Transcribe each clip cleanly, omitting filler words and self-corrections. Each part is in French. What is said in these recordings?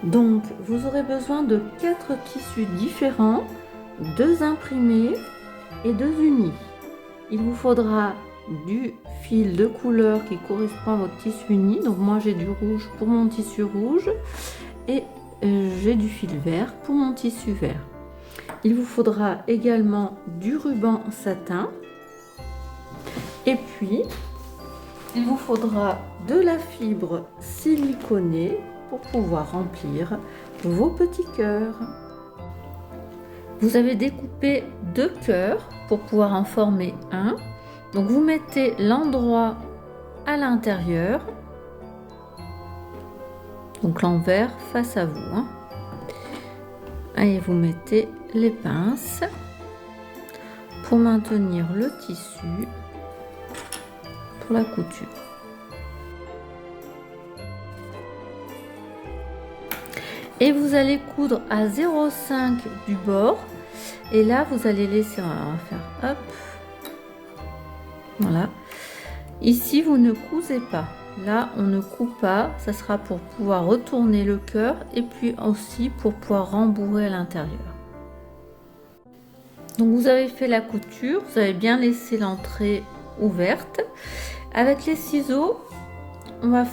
Donc, vous aurez besoin de 4 tissus différents, 2 imprimés et 2 unis. Il vous faudra du fil de couleur qui correspond à votre tissu uni. Donc moi j'ai du rouge pour mon tissu rouge et j'ai du fil vert pour mon tissu vert. Il vous faudra également du ruban satin et puis il vous faudra de la fibre siliconée pour pouvoir remplir vos petits cœurs. Vous avez découpé 2 cœurs pour pouvoir en former un. Donc vous mettez l'endroit à l'intérieur, donc l'envers face à vous. Et vous mettez les pinces pour maintenir le tissu pour la couture. Et vous allez coudre à 0,5 du bord. Et là, vous allez laisser, on va faire hop. Voilà. Ici, vous ne cousez pas. Là, on ne coupe pas. Ça sera pour pouvoir retourner le cœur et puis aussi pour pouvoir rembourrer à l'intérieur. Donc, vous avez fait la couture. Vous avez bien laissé l'entrée ouverte. Avec les ciseaux, on va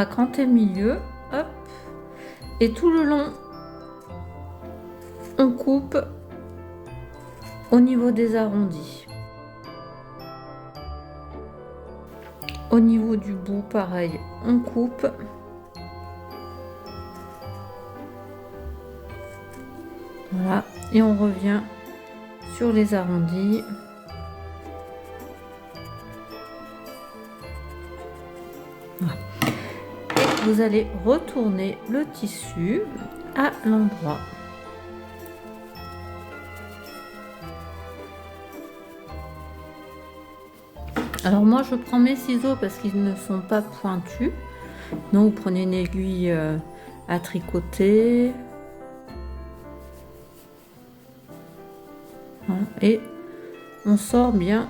cranter le milieu. Hop. Et tout le long, on coupe au niveau des arrondis. Au niveau du bout, pareil, on coupe. Voilà, et on revient sur les arrondis. Voilà. Et vous allez retourner le tissu à l'endroit. Alors moi je prends mes ciseaux parce qu'ils ne sont pas pointus. Donc vous prenez une aiguille à tricoter. Voilà. Et on sort bien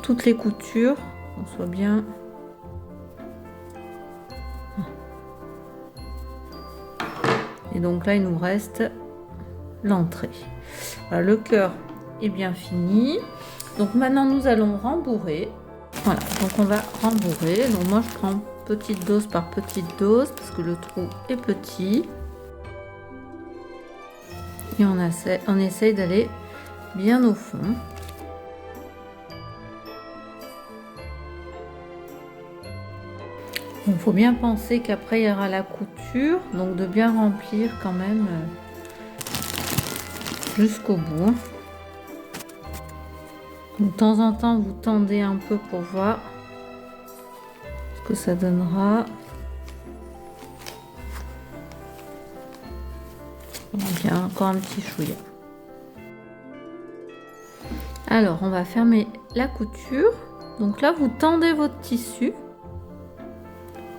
toutes les coutures. On soit bien. Et donc là il nous reste l'entrée. Voilà, le cœur est bien fini. Donc maintenant nous allons rembourrer. Voilà, donc on va rembourrer. Donc moi je prends petite dose par petite dose parce que le trou est petit. Et on essaye d'aller bien au fond. Il faut bien penser qu'après il y aura la couture, donc de bien remplir quand même jusqu'au bout. De temps en temps, vous tendez un peu pour voir ce que ça donnera. Il y a encore un petit chouïa. Alors, on va fermer la couture. Donc là, vous tendez votre tissu.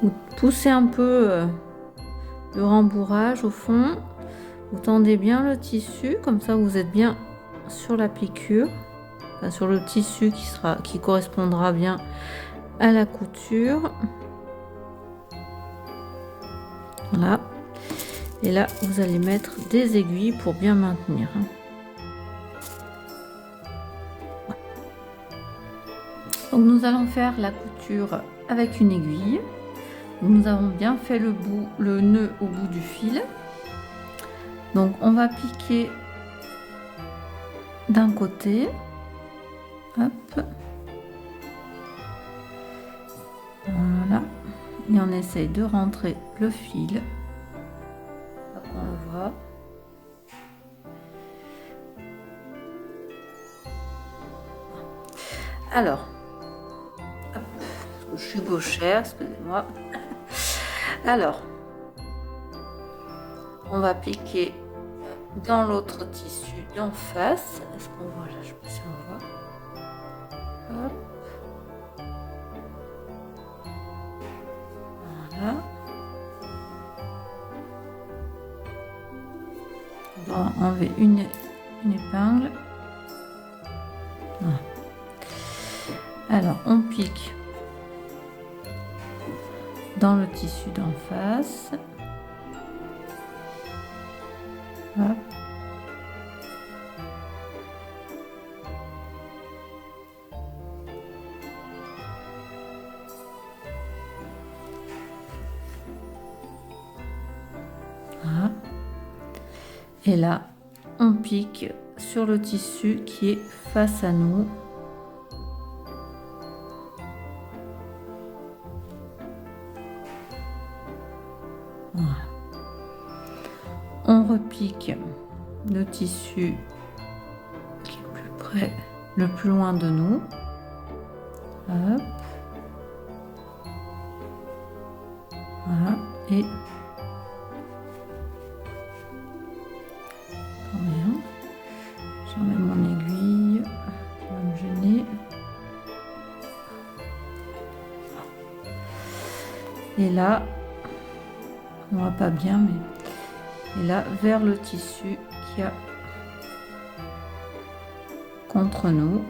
Vous poussez un peu le rembourrage au fond. Vous tendez bien le tissu, comme ça vous êtes bien sur la piqûre. Sur le tissu qui correspondra bien à la couture. Voilà. Et là, vous allez mettre des aiguilles pour bien maintenir. Donc nous allons faire la couture avec une aiguille. Nous avons bien fait le nœud au bout du fil. Donc on va piquer d'un côté. Hop. Voilà. Et on essaye de rentrer le fil. Hop, on le voit. Alors, hop, je suis gauchère, excusez-moi. Alors, on va piquer dans l'autre tissu d'en face. Est-ce qu'on voit là? Je sais pas si on voit. Hop. Voilà. On va enlever une épingle. Voilà. Alors on pique dans le tissu d'en face. Hop. Voilà. Et là, on pique sur le tissu qui est face à nous. Voilà. On repique le tissu qui est plus près, le plus loin de nous. Hop. Voilà. Et j'emmène mon aiguille, ça va me gêner. Et là, on voit pas bien, mais et là vers le tissu qui a contre nous.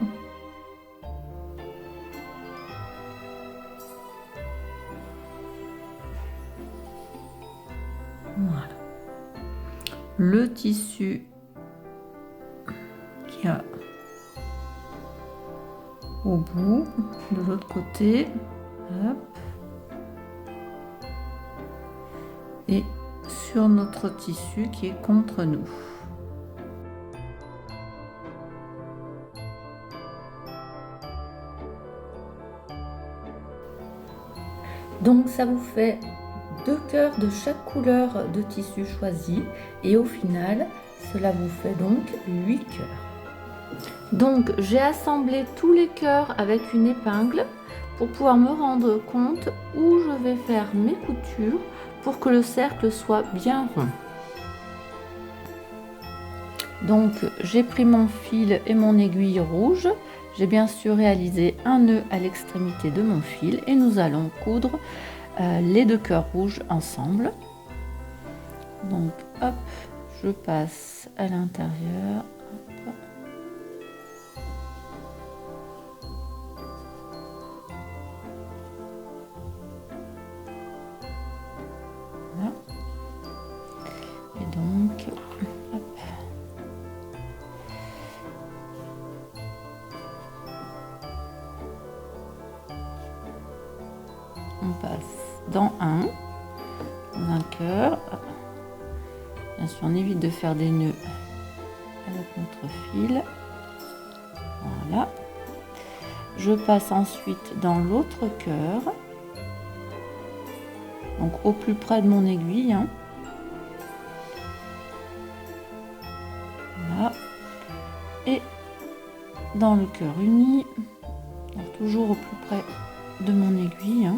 Voilà. Le tissu qui a au bout de l'autre côté. Hop. Et sur notre tissu qui est contre nous. Donc ça vous fait 2 cœurs de chaque couleur de tissu choisi et au final cela vous fait donc 8 cœurs. Donc j'ai assemblé tous les cœurs avec une épingle pour pouvoir me rendre compte où je vais faire mes coutures pour que le cercle soit bien rond. Donc j'ai pris mon fil et mon aiguille rouge, j'ai bien sûr réalisé un nœud à l'extrémité de mon fil et nous allons coudre les 2 cœurs rouges ensemble. Donc hop, je passe à l'intérieur. Voilà. Et donc hop. On passe dans un cœur. Bien sûr, on évite de faire des nœuds avec notre fil. Voilà. Je passe ensuite dans l'autre cœur, donc au plus près de mon aiguille. Voilà. Et dans le cœur uni, donc toujours au plus près de mon aiguille.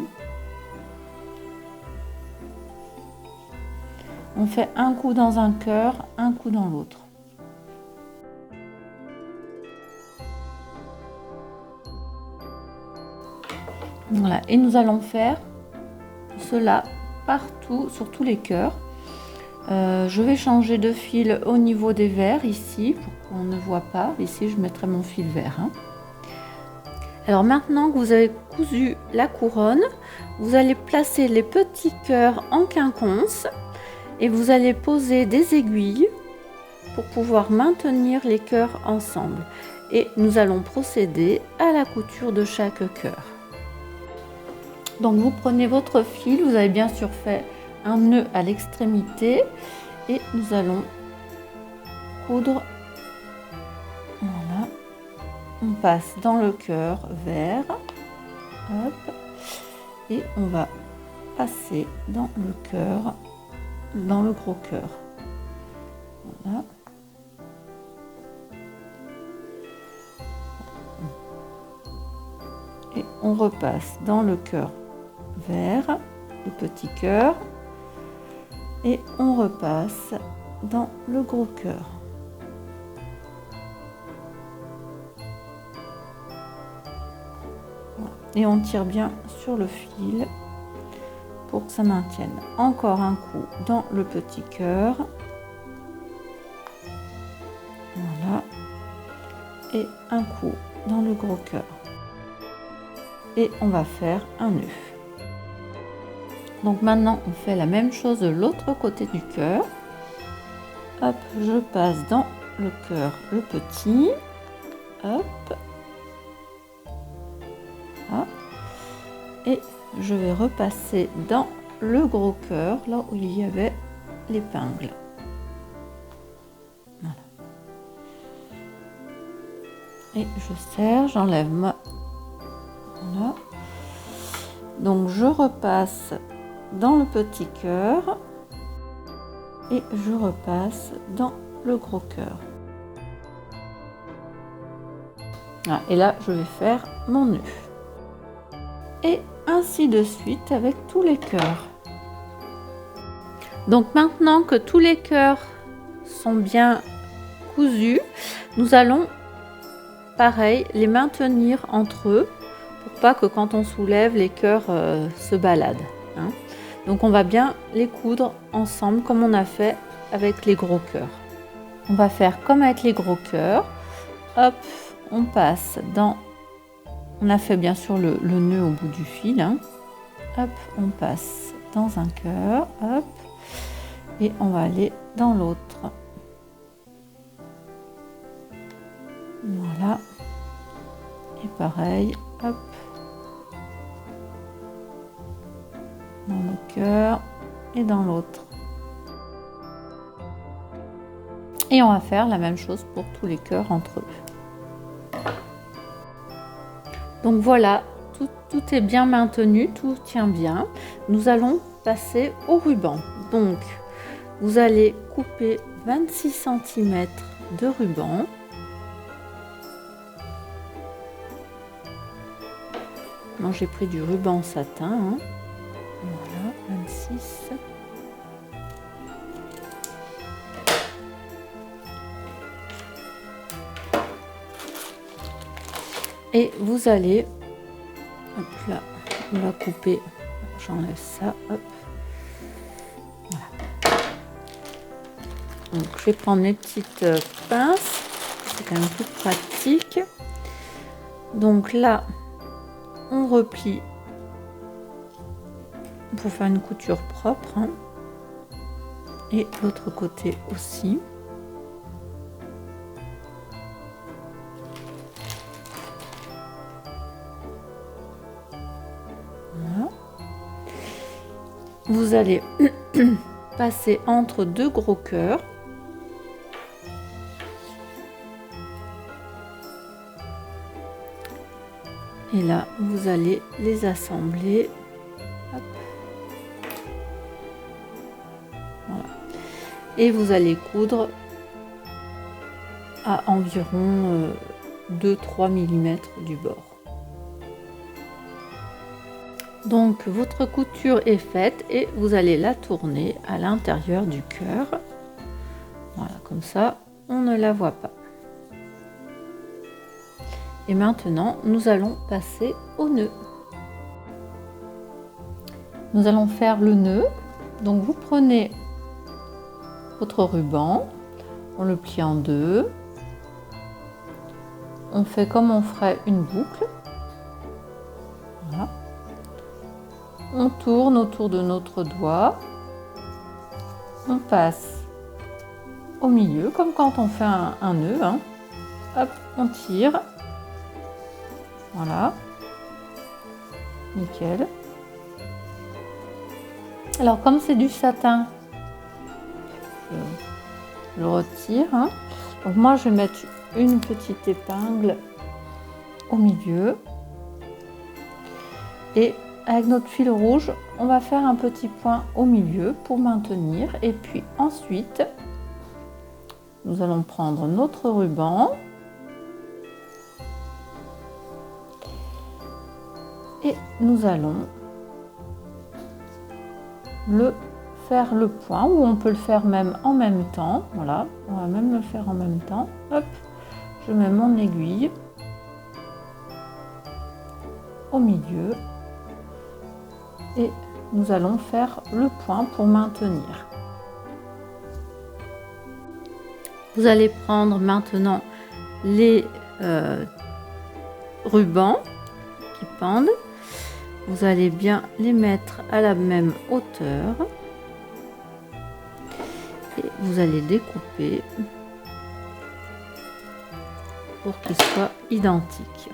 On fait un coup dans un cœur, un coup dans l'autre. Voilà, et nous allons faire cela partout, sur tous les cœurs. Je vais changer de fil au niveau des verres ici, pour qu'on ne voit pas. Ici, je mettrai mon fil vert. Alors maintenant que vous avez cousu la couronne, vous allez placer les petits cœurs en quinconce et vous allez poser des aiguilles pour pouvoir maintenir les cœurs ensemble. Et nous allons procéder à la couture de chaque cœur. Donc vous prenez votre fil, vous avez bien sûr fait un nœud à l'extrémité et nous allons coudre. Voilà. On passe dans le cœur vert, hop, et on va passer dans le cœur, dans le gros cœur. Voilà. Et on repasse dans le cœur vert, le petit cœur, et on repasse dans le gros cœur. Et on tire bien sur le fil pour que ça maintienne. Encore un coup dans le petit cœur. Voilà. Et un coup dans le gros cœur. Et on va faire un nœud. Donc maintenant, on fait la même chose de l'autre côté du cœur. Hop, je passe dans le cœur le petit. Hop. Là. Et je vais repasser dans le gros cœur, là où il y avait l'épingle. Voilà. Et je serre, j'enlève ma... Voilà. Donc je repasse dans le petit cœur et je repasse dans le gros cœur. Ah, et là, je vais faire mon nœud. Et ainsi de suite avec tous les cœurs. Donc maintenant que tous les cœurs sont bien cousus, nous allons, pareil, les maintenir entre eux pour pas que quand on soulève, les cœurs se baladent. Hein. Donc on va bien les coudre ensemble comme on a fait avec les gros cœurs. On va faire comme avec les gros cœurs. Hop, on passe dans... On a fait bien sûr le nœud au bout du fil. Hein. Hop, on passe dans un cœur. Hop, et on va aller dans l'autre. Voilà. Et pareil, hop. Dans le cœur et dans l'autre. Et on va faire la même chose pour tous les cœurs entre eux. Donc voilà, tout est bien maintenu, tout tient bien. Nous allons passer au ruban. Donc, vous allez couper 26 cm de ruban. Moi, j'ai pris du ruban satin. Hein. Voilà, 26. Et vous allez, hop là, on va couper, j'enlève ça, hop. Voilà. Donc je vais prendre mes petites pinces, c'est quand même plus pratique. Donc là, on replie pour faire une couture propre. Hein. Et l'autre côté aussi. Vous allez passer entre deux gros cœurs. Et là, vous allez les assembler. Hop. Voilà. Et vous allez coudre à environ 2-3 mm du bord. Donc votre couture est faite et vous allez la tourner à l'intérieur du cœur. Voilà, comme ça, on ne la voit pas. Et maintenant, nous allons passer au nœud. Nous allons faire le nœud. Donc vous prenez votre ruban, on le plie en deux. On fait comme on ferait une boucle. Voilà. On tourne autour de notre doigt, on passe au milieu, comme quand on fait un nœud. Hein. Hop, on tire. Voilà. Nickel. Alors, comme c'est du satin, je le retire. Hein. Donc, moi, je vais mettre une petite épingle au milieu. Et avec notre fil rouge, on va faire un petit point au milieu pour maintenir. Et puis ensuite, nous allons prendre notre ruban. Et nous allons le faire le point, ou on peut le faire même en même temps. Voilà, on va même le faire en même temps. Hop, je mets mon aiguille au milieu. Et nous allons faire le point pour maintenir. Vous allez prendre maintenant les rubans qui pendent. Vous allez bien les mettre à la même hauteur. Et vous allez découper pour qu'ils soient identiques.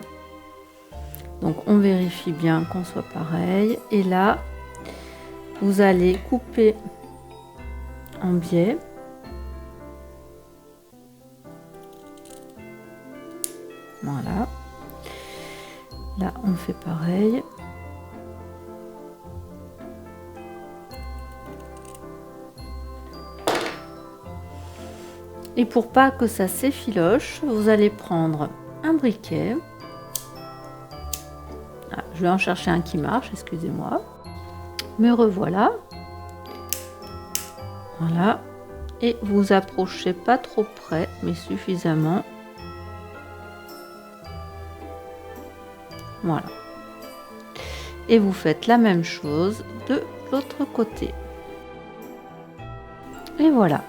Donc on vérifie bien qu'on soit pareil. Et là, vous allez couper en biais. Voilà. Là, on fait pareil. Et pour pas que ça s'effiloche, vous allez prendre un briquet. Ah, je vais en chercher un qui marche, excusez-moi. Me revoilà. Voilà. Et vous approchez pas trop près, mais suffisamment. Voilà. Et vous faites la même chose de l'autre côté. Et voilà.